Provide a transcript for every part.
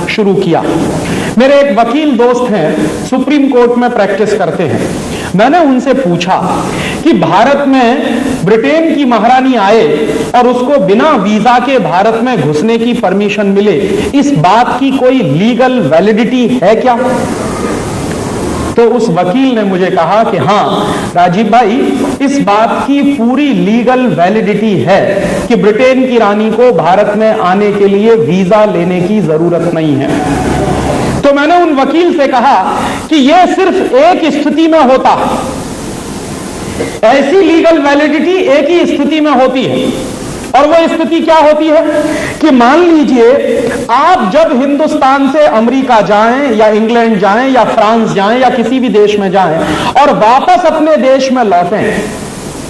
शुरू किया। मेरे एक वकील दोस्त हैं, सुप्रीम कोर्ट में प्रैक्टिस करते हैं। मैंने उनसे पूछा कि भारत में ब्रिटेन की महारानी आए और उसको बिना वीजा के भारत में घुसने की परमिशन मिले, इस बात की कोई लीगल वैलिडिटी है क्या? तो उस वकील ने मुझे कहा कि हाँ राजीव भाई, इस बात की पूरी लीगल वैलिडिटी है कि ब्रिटेन की रानी को भारत में आने के लिए वीजा लेने की जरूरत नहीं है। तो मैंने उन वकील से कहा कि यह सिर्फ एक स्थिति में होता है, ऐसी लीगल वैलिडिटी एक ही स्थिति में होती है, और वो स्थिति क्या होती है कि मान लीजिए आप जब हिंदुस्तान से अमेरिका जाएं या इंग्लैंड जाएं या फ्रांस जाएं या किसी भी देश में जाएं और वापस अपने देश में लौटें,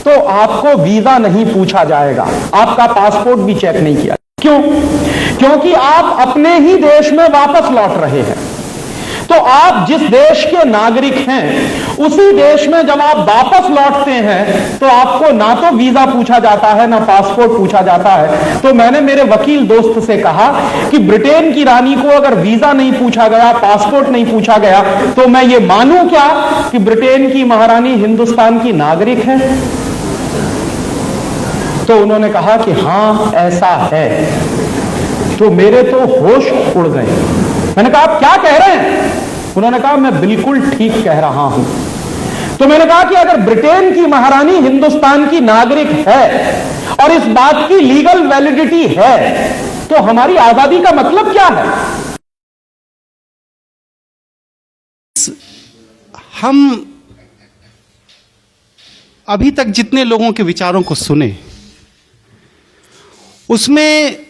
तो आपको वीजा नहीं पूछा जाएगा, आपका पासपोर्ट भी चेक नहीं किया। क्यों? क्योंकि आप अपने ही देश में वापस लौट रहे हैं। तो आप जिस देश के नागरिक हैं, उसी देश में जब आप वापस लौटते हैं तो आपको ना तो वीजा पूछा जाता है ना पासपोर्ट पूछा जाता है। तो मैंने मेरे वकील दोस्त से कहा कि ब्रिटेन की रानी को अगर वीजा नहीं पूछा गया, पासपोर्ट नहीं पूछा गया, तो मैं ये मानूं क्या कि ब्रिटेन की महारानी हिंदुस्तान की नागरिक है? तो उन्होंने कहा कि हां ऐसा है। तो मेरे तो होश उड़ गए। मैंने कहा आप क्या कह रहे हैं? उन्होंने कहा मैं बिल्कुल ठीक कह रहा हूं। तो मैंने कहा कि अगर ब्रिटेन की महारानी हिंदुस्तान की नागरिक है और इस बात की लीगल वैलिडिटी है, तो हमारी आजादी का मतलब क्या है? हम अभी तक जितने लोगों के विचारों को सुने, उसमें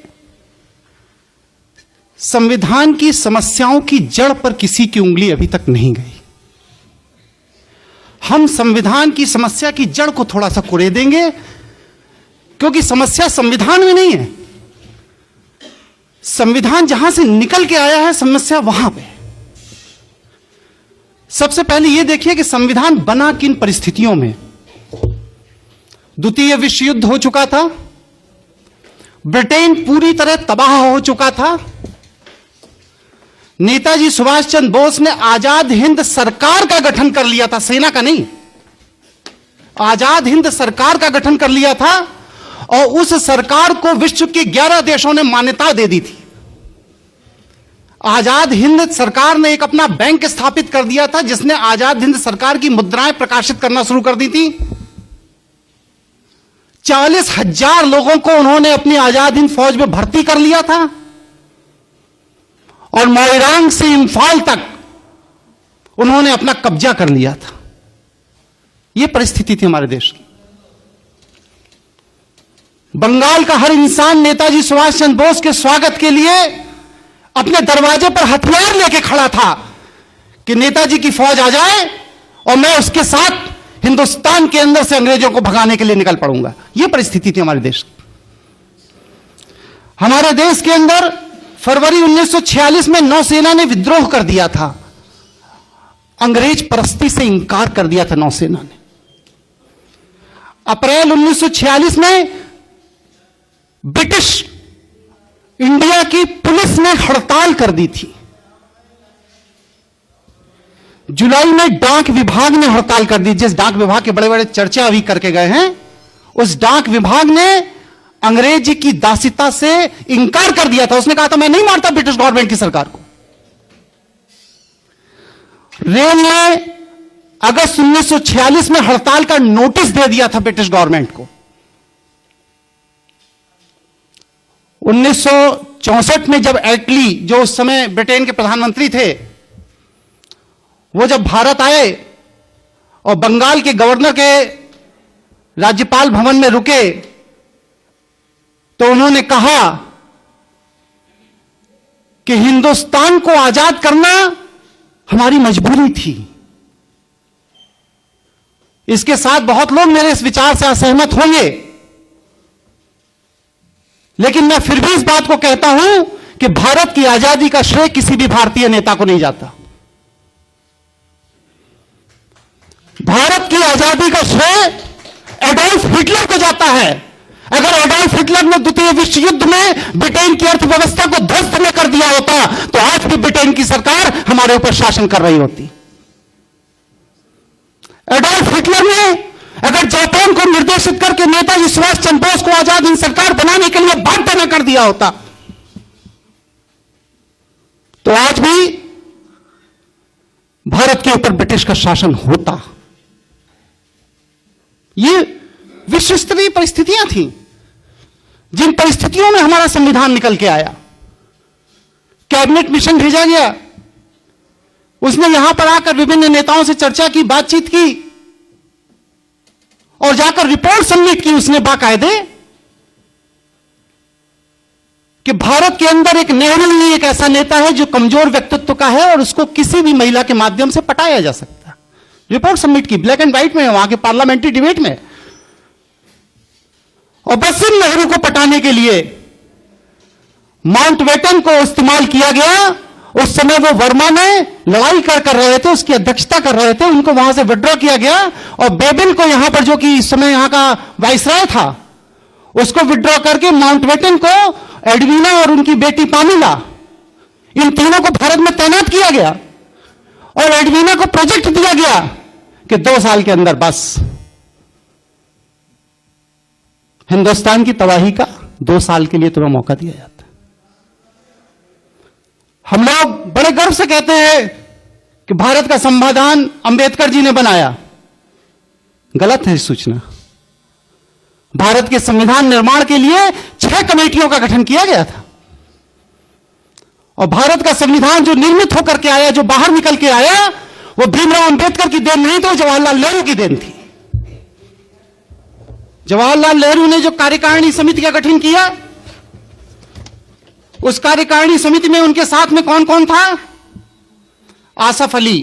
संविधान की समस्याओं की जड़ पर किसी की उंगली अभी तक नहीं गई। हम संविधान की समस्या की जड़ को थोड़ा सा कुरेदेंगे, क्योंकि समस्या संविधान में नहीं है। संविधान जहां से निकल के आया है, समस्या वहां पे। सबसे पहले यह देखिए कि संविधान बना किन परिस्थितियों में। द्वितीय विश्व युद्ध हो चुका था, ब्रिटेन पूरी तरह तबाह हो चुका था। नेताजी सुभाष चंद्र बोस ने आजाद हिंद सरकार का गठन कर लिया था, सेना का नहीं, आजाद हिंद सरकार का गठन कर लिया था, और उस सरकार को विश्व के 11 देशों ने मान्यता दे दी थी। आजाद हिंद सरकार ने एक अपना बैंक स्थापित कर दिया था, जिसने आजाद हिंद सरकार की मुद्राएं प्रकाशित करना शुरू कर दी थी। 40,000 लोगों को उन्होंने अपनी आजाद हिंद फौज में भर्ती कर लिया था, और मोइरांग से इंफाल तक उन्होंने अपना कब्जा कर लिया था। यह परिस्थिति थी हमारे देश की। बंगाल का हर इंसान नेताजी सुभाष चंद्र बोस के स्वागत के लिए अपने दरवाजे पर हथियार लेके खड़ा था कि नेताजी की फौज आ जाए और मैं उसके साथ हिंदुस्तान के अंदर से अंग्रेजों को भगाने के लिए निकल पड़ूंगा। यह परिस्थिति थी हमारे देश की। हमारे देश के अंदर फरवरी 1946 में नौसेना ने विद्रोह कर दिया था। अंग्रेज परस्ती से इंकार कर दिया था नौसेना ने। अप्रैल 1946 में ब्रिटिश इंडिया की पुलिस ने हड़ताल कर दी थी। जुलाई में डाक विभाग ने हड़ताल कर दी। जिस डाक विभाग के बड़े बड़े चर्चा अभी करके गए हैं, उस डाक विभाग ने अंग्रेज की दासिता से इंकार कर दिया था। उसने कहा था मैं नहीं मारता ब्रिटिश गवर्नमेंट की सरकार को। रेल ने अगस्त 1946 में हड़ताल का नोटिस दे दिया था ब्रिटिश गवर्नमेंट को। 1964 में जब एटली, जो उस समय ब्रिटेन के प्रधानमंत्री थे, वो जब भारत आए और बंगाल के गवर्नर के राज्यपाल भवन में रुके, तो उन्होंने कहा कि हिंदुस्तान को आजाद करना हमारी मजबूरी थी। इसके साथ बहुत लोग मेरे इस विचार से असहमत होंगे, लेकिन मैं फिर भी इस बात को कहता हूं कि भारत की आजादी का श्रेय किसी भी भारतीय नेता को नहीं जाता। भारत की आजादी का श्रेय एडोल्फ हिटलर को जाता है। अगर एडोल्फ हिटलर ने द्वितीय विश्व युद्ध में ब्रिटेन की अर्थव्यवस्था को ध्वस्त न कर दिया होता तो आज भी ब्रिटेन की सरकार हमारे ऊपर शासन कर रही होती। एडोल्फ हिटलर ने अगर जापान को निर्देशित करके नेताजी सुभाष चंद्र बोस को आजाद हिंद सरकार बनाने के लिए बाध्य न कर दिया होता तो आज भी भारत के ऊपर ब्रिटिश का शासन होता। ये विश्व स्तरीय परिस्थितियां थी जिन परिस्थितियों में हमारा संविधान निकल के आया। कैबिनेट मिशन भेजा गया, उसने यहां पर आकर विभिन्न नेताओं से चर्चा की, बातचीत की और जाकर रिपोर्ट सबमिट की उसने बाकायदे कि भारत के अंदर एक नेहरू ही एक ऐसा नेता है जो कमजोर व्यक्तित्व का है और उसको किसी भी महिला के माध्यम से पटाया जा सकता है। रिपोर्ट सबमिट की, ब्लैक एंड व्हाइट में, वहां के पार्लियामेंट्री डिबेट में। और बस इन नेहरू को पटाने के लिए माउंटबेटन को इस्तेमाल किया गया। उस समय वो वर्मा में लड़ाई कर रहे थे, उसकी अध्यक्षता कर रहे थे, उनको वहां से विड्रॉ किया गया और बेबिल को यहां पर, जो कि इस समय यहां का वाइसराय था, उसको विड्रॉ करके माउंटबेटन को, एडवीना और उनकी बेटी पामिला, इन तीनों को भारत में तैनात किया गया और एडवीना को प्रोजेक्ट दिया गया कि 2 साल के अंदर बस हिंदुस्तान की तबाही का 2 साल के लिए तुम्हें मौका दिया जाता। हम लोग बड़े गर्व से कहते हैं कि भारत का संविधान अंबेडकर जी ने बनाया। गलत है सूचना। भारत के संविधान निर्माण के लिए 6 कमेटियों का गठन किया गया था और भारत का संविधान जो निर्मित होकर के आया, जो बाहर निकल के आया, वो भीमराव अंबेडकर की देन नहीं तो जवाहरलाल नेहरू की देन थी। जवाहरलाल नेहरू ने जो कार्यकारिणी समिति का गठन किया, उस कार्यकारिणी समिति में उनके साथ में कौन कौन था? आसफ अली,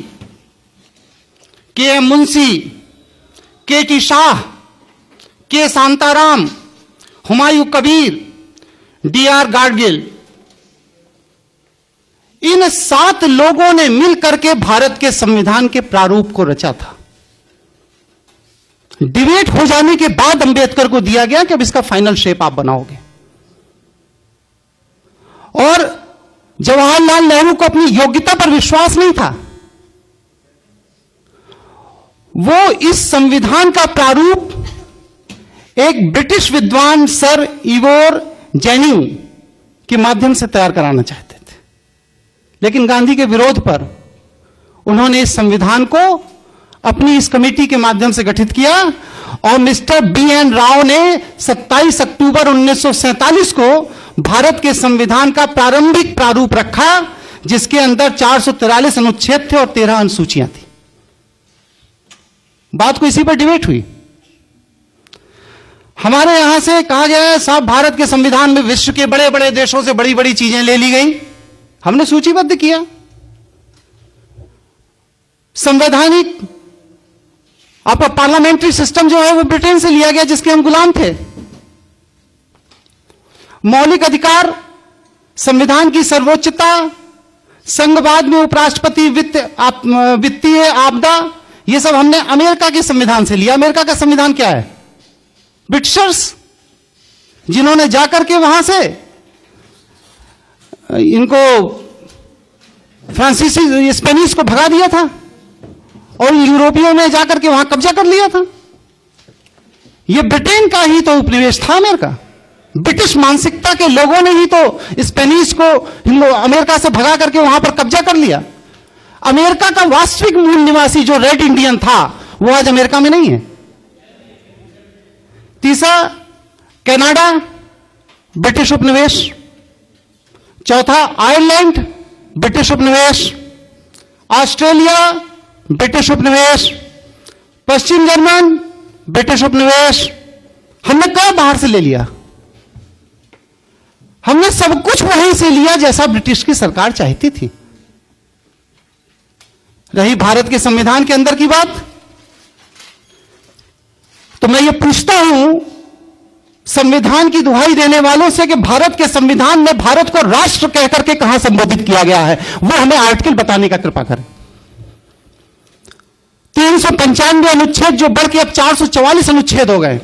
के एम मुंशी, के टी शाह, के शांताराम, हुमायूं कबीर, डी आर गाडगिल। इन 7 लोगों ने मिलकर के भारत के संविधान के प्रारूप को रचा था। डिबेट हो जाने के बाद अंबेडकर को दिया गया कि अब इसका फाइनल शेप आप बनाओगे। और जवाहरलाल नेहरू को अपनी योग्यता पर विश्वास नहीं था। वो इस संविधान का प्रारूप एक ब्रिटिश विद्वान सर इवोर जेनिंग के माध्यम से तैयार कराना चाहते थे, लेकिन गांधी के विरोध पर उन्होंने इस संविधान को अपनी इस कमेटी के माध्यम से गठित किया और मिस्टर बी एन राव ने 27 अक्टूबर 1947 को भारत के संविधान का प्रारंभिक प्रारूप रखा, जिसके अंदर 443 अनुच्छेद थे और 13 अनुसूचियां थी। बात को इसी पर डिबेट हुई। हमारे यहां से कहा गया है साहब भारत के संविधान में विश्व के बड़े बड़े देशों से बड़ी बड़ी चीजें ले ली गई। हमने सूचीबद्ध किया। संवैधानिक आपका पार्लियामेंट्री सिस्टम जो है वो ब्रिटेन से लिया गया, जिसके हम गुलाम थे। मौलिक अधिकार, संविधान की सर्वोच्चता, संघवाद में उपराष्ट्रपति, वित्तीय आपदा, ये सब हमने अमेरिका के संविधान से लिया। अमेरिका का संविधान क्या है? ब्रिटिशर्स जिन्होंने जाकर के वहां से इनको फ्रांसीसी स्पेनिश को भगा दिया था और यूरोपियों ने जाकर के वहां कब्जा कर लिया था। यह ब्रिटेन का ही तो उपनिवेश था अमेरिका। ब्रिटिश मानसिकता के लोगों ने ही तो स्पेनिश को अमेरिका से भगा करके वहां पर कब्जा कर लिया। अमेरिका का वास्तविक मूल निवासी जो रेड इंडियन था वो आज अमेरिका में नहीं है। तीसरा, कनाडा ब्रिटिश उपनिवेश। चौथा, आयरलैंड ब्रिटिश उपनिवेश। ऑस्ट्रेलिया ब्रिटिश उपनिवेश। पश्चिम जर्मन ब्रिटिश उपनिवेश। हमने कब बाहर से ले लिया? हमने सब कुछ वहीं से लिया जैसा ब्रिटिश की सरकार चाहती थी। रही भारत के संविधान के अंदर की बात, तो मैं ये पूछता हूं संविधान की दुहाई देने वालों से कि भारत के संविधान में भारत को राष्ट्र कहकर के कहां संबोधित किया गया है, वो हमें आर्टिकल बताने का कृपा करें। 395 अनुच्छेद जो बढ़ के अब 444 अनुच्छेद हो गए,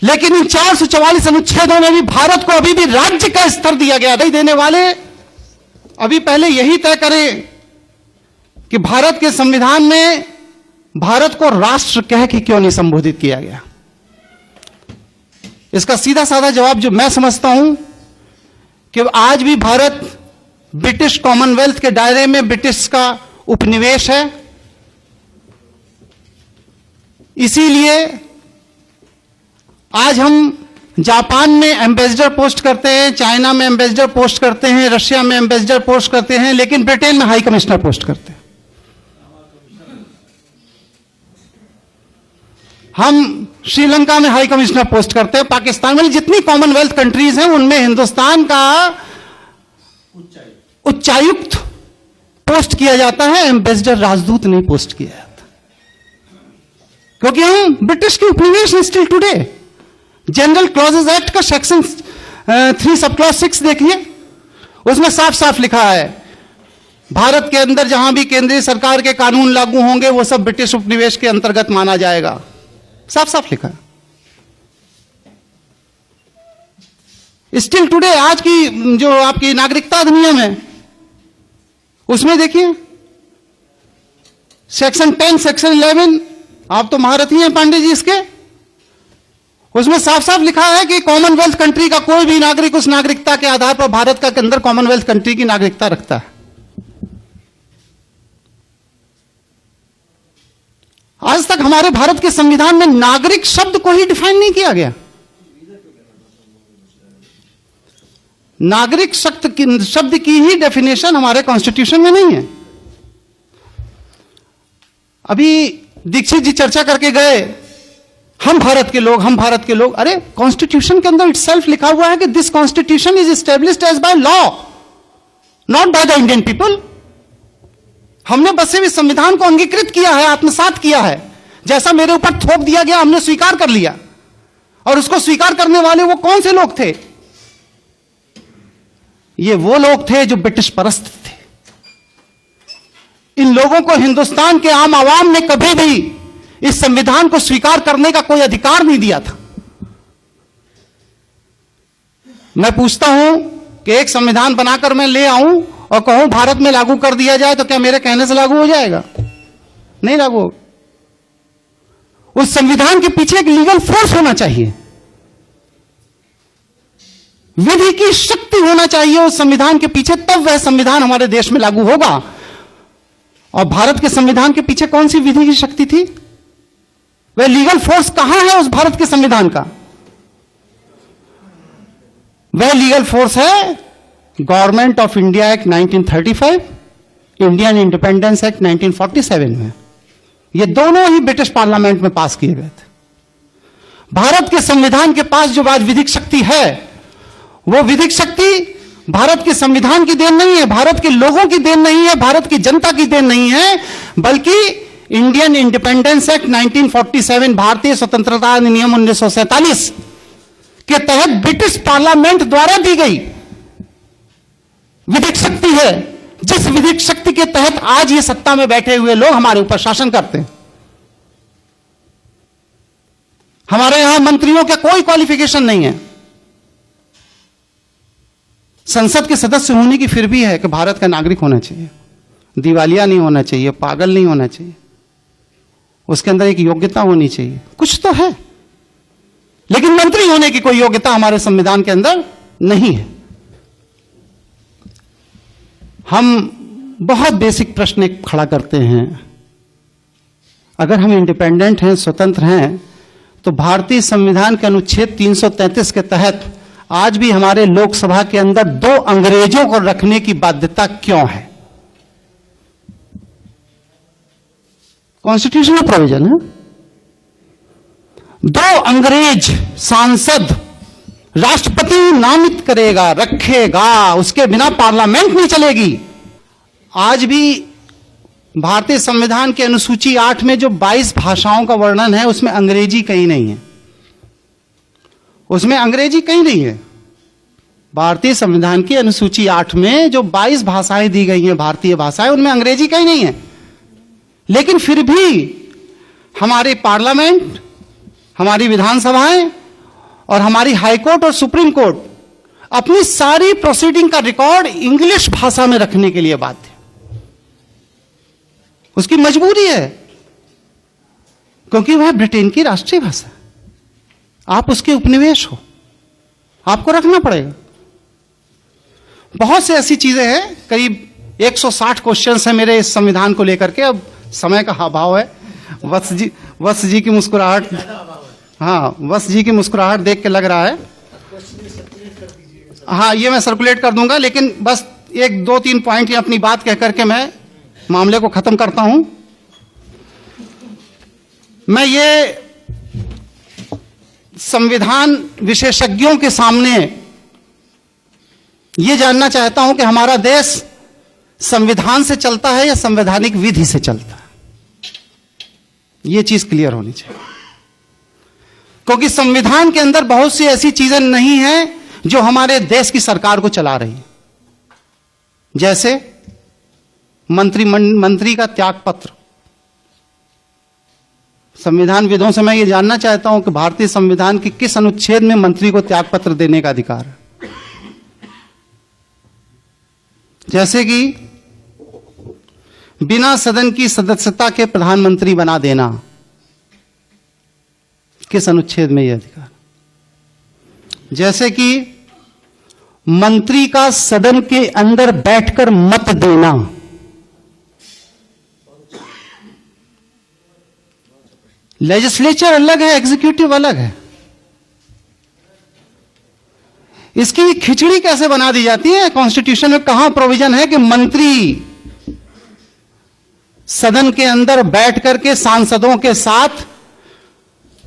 लेकिन इन 444 अनुच्छेदों में भी भारत को अभी भी राज्य का स्तर दिया गया। नहीं देने वाले अभी पहले यही तय करें कि भारत के संविधान में भारत को राष्ट्र कह के क्यों नहीं संबोधित किया गया। इसका सीधा साधा जवाब जो मैं समझता हूं कि आज भी भारत ब्रिटिश कॉमनवेल्थ के दायरे में ब्रिटिश का उपनिवेश है। इसीलिए आज हम जापान में एम्बेसडर पोस्ट करते हैं, चाइना में एम्बेसडर पोस्ट करते हैं, रशिया में एम्बेसडर पोस्ट करते हैं, लेकिन ब्रिटेन में हाई कमिश्नर पोस्ट करते हैं। हम श्रीलंका में हाई कमिश्नर पोस्ट करते हैं। पाकिस्तान में जितनी कॉमनवेल्थ कंट्रीज हैं उनमें हिंदुस्तान का उच्चायुक्त पोस्ट किया जाता है, एम्बेसडर राजदूत नहीं पोस्ट किया जाता, क्योंकि हम ब्रिटिश के उपनिवेश हैं still today. General clauses act का सेक्शन 3 सब क्लॉज 6 देखिए, उसमें साफ साफ लिखा है भारत के अंदर जहां भी केंद्रीय सरकार के कानून लागू होंगे वो सब ब्रिटिश उपनिवेश के अंतर्गत माना जाएगा। साफ साफ लिखा है। स्टिल टुडे आज की जो आपकी नागरिकता अधिनियम है उसमें देखिए सेक्शन 10 सेक्शन 11, आप तो महारथी हैं पांडे जी इसके, उसमें साफ साफ लिखा है कि कॉमनवेल्थ कंट्री का कोई भी नागरिक उस नागरिकता के आधार पर भारत का अंदर कॉमनवेल्थ कंट्री की नागरिकता रखता है। आज तक हमारे भारत के संविधान में नागरिक शब्द को ही डिफाइन नहीं किया गया। नागरिक शब्द की ही डेफिनेशन हमारे कॉन्स्टिट्यूशन में नहीं है। अभी दीक्षित जी चर्चा करके गए हम भारत के लोग, हम भारत के लोग। अरे कॉन्स्टिट्यूशन के अंदर इटसेल्फ लिखा हुआ है कि this constitution is established as by law, not by the Indian people. हमने बस सिर्फ इस संविधान को अंगीकृत किया है, आत्मसात किया है। जैसा मेरे ऊपर थोप दिया गया हमने स्वीकार कर लिया। और उसको स्वीकार करने वाले वो कौन से लोग थे? ये वो लोग थे जो ब्रिटिश परस्त थे। इन लोगों को हिंदुस्तान के आम आवाम ने कभी भी इस संविधान को स्वीकार करने का कोई अधिकार नहीं दिया था। मैं पूछता हूं कि एक संविधान बनाकर मैं ले आऊं और कहूं भारत में लागू कर दिया जाए तो क्या मेरे कहने से लागू हो जाएगा? नहीं लागू होगा। उस संविधान के पीछे एक लीगल फोर्स होना चाहिए, विधि की शक्ति होना चाहिए उस संविधान के पीछे, तब वह संविधान हमारे देश में लागू होगा। और भारत के संविधान के पीछे कौन सी विधि की शक्ति थी? वह लीगल फोर्स कहां है उस भारत के संविधान का? वह लीगल फोर्स है government of India act 1935, Indian independence act 1947 में। ये दोनों ही ब्रिटिश पार्लियामेंट में पास किए गए थे। भारत के संविधान के पास जो आज विधिक शक्ति है, वो विधिक शक्ति भारत के संविधान की देन नहीं है, भारत के लोगों की देन नहीं है, भारत की जनता की देन नहीं है, बल्कि इंडियन इंडिपेंडेंस एक्ट 1947, भारतीय स्वतंत्रता अधिनियम 1947 के तहत ब्रिटिश पार्लियामेंट द्वारा दी गई विधिक शक्ति है, जिस विधिक शक्ति के तहत आज ये सत्ता में बैठे हुए लोग हमारे ऊपर शासन करते हैं। हमारे यहां मंत्रियों का कोई क्वालिफिकेशन नहीं है, संसद के सदस्य होने की फिर भी है कि भारत का नागरिक होना चाहिए, दिवालिया नहीं होना चाहिए, पागल नहीं होना चाहिए, उसके अंदर एक योग्यता होनी चाहिए। कुछ तो है, लेकिन मंत्री होने की कोई योग्यता हमारे संविधान के अंदर नहीं है। हम बहुत बेसिक प्रश्न एक खड़ा करते हैं, अगर हम इंडिपेंडेंट हैं, स्वतंत्र हैं, तो भारतीय संविधान के अनुच्छेद 333 के तहत आज भी हमारे लोकसभा के अंदर 2 अंग्रेजों को रखने की बाध्यता क्यों है? कॉन्स्टिट्यूशनल प्रोविजन है। 2 अंग्रेज सांसद राष्ट्रपति नामित करेगा, रखेगा, उसके बिना पार्लियामेंट नहीं चलेगी। आज भी भारतीय संविधान के अनुसूची 8 में जो 22 भाषाओं का वर्णन है उसमें अंग्रेजी कहीं नहीं है, उसमें अंग्रेजी कहीं नहीं है। भारतीय संविधान की अनुसूची 8 में जो 22 भाषाएं दी गई हैं, भारतीय भाषाएं, उनमें अंग्रेजी कहीं नहीं है। लेकिन फिर भी हमारे पार्लियामेंट, हमारी विधानसभाएं और हमारी हाई कोर्ट और सुप्रीम कोर्ट अपनी सारी प्रोसीडिंग का रिकॉर्ड इंग्लिश भाषा में रखने के लिए बाध्य, उसकी मजबूरी है, क्योंकि वह ब्रिटेन की राष्ट्रीय भाषा, आप उसके उपनिवेश हो, आपको रखना पड़ेगा। बहुत से ऐसी चीजें हैं, करीब 160 क्वेश्चंस हैं मेरे इस संविधान को लेकर के। अब समय का अभाव है, वत्स जी की मुस्कुराहट, हाँ वत्स जी की मुस्कुराहट देख के लग रहा है, हाँ ये मैं सर्कुलेट कर दूंगा, लेकिन बस 1-2-3 पॉइंट अपनी बात कह करके मैं मामले को खत्म करता हूं। मैं ये संविधान विशेषज्ञों के सामने ये जानना चाहता हूं कि हमारा देश संविधान से चलता है या संवैधानिक विधि से चलता है, ये चीज क्लियर होनी चाहिए, क्योंकि संविधान के अंदर बहुत सी ऐसी चीजें नहीं हैं जो हमारे देश की सरकार को चला रही है, जैसे मंत्री का त्याग पत्र। संविधानविदों से मैं ये जानना चाहता हूं कि भारतीय संविधान के किस अनुच्छेद में मंत्री को त्याग पत्र देने का अधिकार है। जैसे कि बिना सदन की सदस्यता के प्रधानमंत्री बना देना, किस अनुच्छेद में यह अधिकार। जैसे कि मंत्री का सदन के अंदर बैठकर मत देना, लेजिस्लेचर अलग है, एग्जीक्यूटिव अलग है, इसकी खिचड़ी कैसे बना दी जाती है। कॉन्स्टिट्यूशन में कहां प्रोविजन है कि मंत्री सदन के अंदर बैठ करके सांसदों के साथ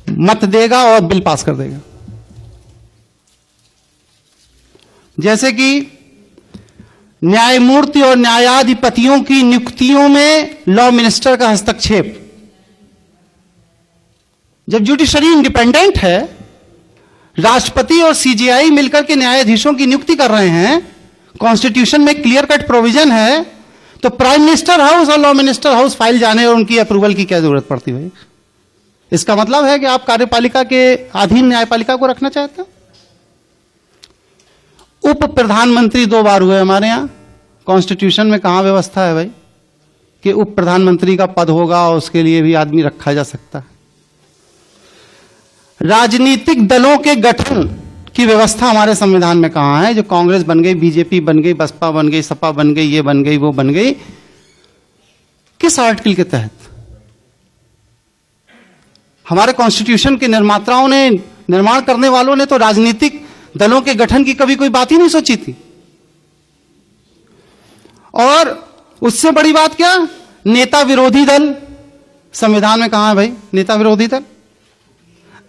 मत देगा और बिल पास कर देगा। जैसे कि न्यायमूर्ति और न्यायाधिपतियों की नियुक्तियों में लॉ मिनिस्टर का हस्तक्षेप। जब जुडिशरी इंडिपेंडेंट है, राष्ट्रपति और सीजीआई मिलकर के न्यायाधीशों की नियुक्ति कर रहे हैं, कॉन्स्टिट्यूशन में क्लियर कट प्रोविजन है, तो प्राइम मिनिस्टर हाउस और लॉ मिनिस्टर हाउस फाइल जाने और उनकी अप्रूवल की क्या जरूरत पड़ती है। इसका मतलब है कि आप कार्यपालिका के अधीन न्यायपालिका को रखना चाहते हैं। उप प्रधानमंत्री 2 बार हुए हमारे यहां, कॉन्स्टिट्यूशन में कहां व्यवस्था है भाई कि उप प्रधानमंत्री का पद होगा और उसके लिए भी आदमी रखा जा सकता है। राजनीतिक दलों के गठन की व्यवस्था हमारे संविधान में कहां है, जो कांग्रेस बन गई, बीजेपी बन गई, बसपा बन गई, सपा बन गई, ये बन गई, वो बन गई, किस आर्टिकल के तहत। हमारे कॉन्स्टिट्यूशन के निर्माताओं ने, निर्माण करने वालों ने तो राजनीतिक दलों के गठन की कभी कोई बात ही नहीं सोची थी। और उससे बड़ी बात क्या, नेता विरोधी दल संविधान में कहां है भाई, नेता विरोधी दल।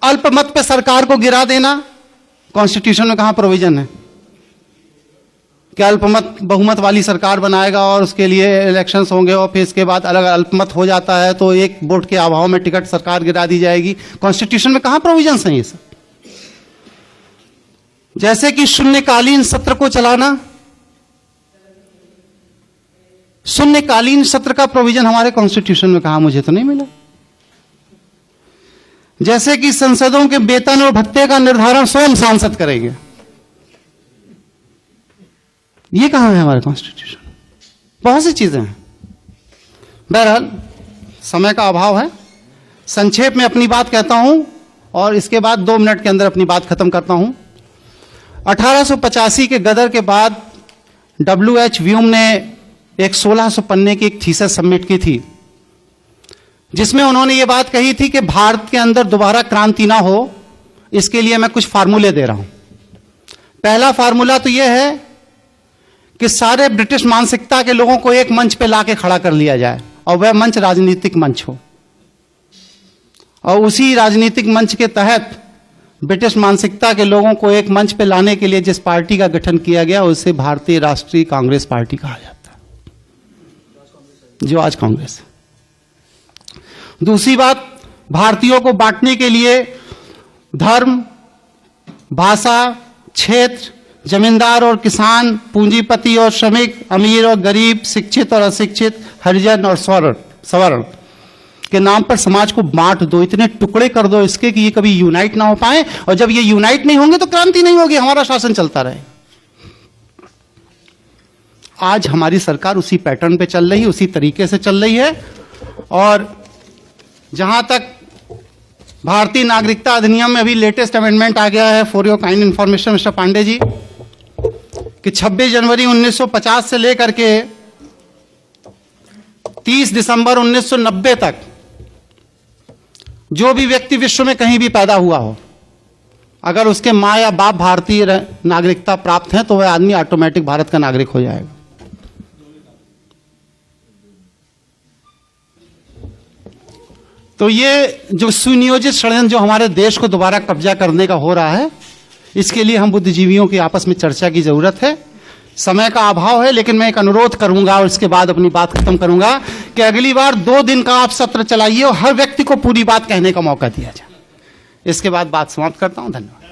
अल्पमत पे सरकार को गिरा देना, कॉन्स्टिट्यूशन में कहां प्रोविजन है कि अल्पमत बहुमत वाली सरकार बनाएगा और उसके लिए इलेक्शंस होंगे और फिर इसके बाद अलग अल्पमत हो जाता है तो एक वोट के अभाव में टिकट सरकार गिरा दी जाएगी। कॉन्स्टिट्यूशन में कहां प्रोविजंस हैं ये सब। जैसे कि शून्यकालीन सत्र को चलाना, शून्यकालीन सत्र का प्रोविजन हमारे कॉन्स्टिट्यूशन में कहां, मुझे तो नहीं मिला। जैसे कि संसदों के वेतन और भत्ते का निर्धारण स्वयं सांसद करेंगे, ये कहां है हमारे कॉन्स्टिट्यूशन। बहुत सी चीजें हैं। बहरहाल समय का अभाव है, संक्षेप में अपनी बात कहता हूं और इसके बाद 2 मिनट के अंदर अपनी बात खत्म करता हूं। 1885 के गदर के बाद W.H. व्यूम ने एक 1600 पन्ने की एक थीसिस सबमिट की थी, जिसमें उन्होंने ये बात कही थी कि भारत के अंदर दोबारा क्रांति ना हो, इसके लिए मैं कुछ फार्मूले दे रहा हूं। पहला फार्मूला तो यह है कि सारे ब्रिटिश मानसिकता के लोगों को एक मंच पे लाके खड़ा कर लिया जाए और वह मंच राजनीतिक मंच हो, और उसी राजनीतिक मंच के तहत ब्रिटिश मानसिकता के लोगों को एक मंच पे लाने के लिए जिस पार्टी का गठन किया गया उसे भारतीय राष्ट्रीय कांग्रेस पार्टी कहा जाता है, जो आज कांग्रेस है। दूसरी बात, भारतीयों को बांटने के लिए धर्म, भाषा, क्षेत्र, जमींदार और किसान, पूंजीपति और श्रमिक, अमीर और गरीब, शिक्षित और अशिक्षित, हरिजन और सवर्ण, के नाम पर समाज को बांट दो, इतने टुकड़े कर दो इसके कि ये कभी यूनाइट ना हो पाए, और जब ये यूनाइट नहीं होंगे तो क्रांति नहीं होगी, हमारा शासन चलता रहे। आज हमारी सरकार उसी पैटर्न पे चल रही है, उसी तरीके से चल रही है। और जहां तक भारतीय नागरिकता अधिनियम में अभी लेटेस्ट अमेंडमेंट आ गया है, for your kind information mister Pandey ji, कि 26 जनवरी 1950 से लेकर के 30 दिसंबर 1990 तक जो भी व्यक्ति विश्व में कहीं भी पैदा हुआ हो, अगर उसके माँ या बाप भारतीय नागरिकता प्राप्त है तो वह आदमी ऑटोमेटिक भारत का नागरिक हो जाएगा। तो ये जो सुनियोजित षड्यंत्र जो हमारे देश को दोबारा कब्जा करने का हो रहा है, इसके लिए हम बुद्धिजीवियों की आपस में चर्चा की जरूरत है। समय का अभाव है, लेकिन मैं एक अनुरोध करूंगा और इसके बाद अपनी बात खत्म करूंगा कि अगली बार 2 दिन का आप सत्र चलाइए और हर व्यक्ति को पूरी बात कहने का मौका दिया जाए। इसके बाद बात समाप्त करता हूं। धन्यवाद।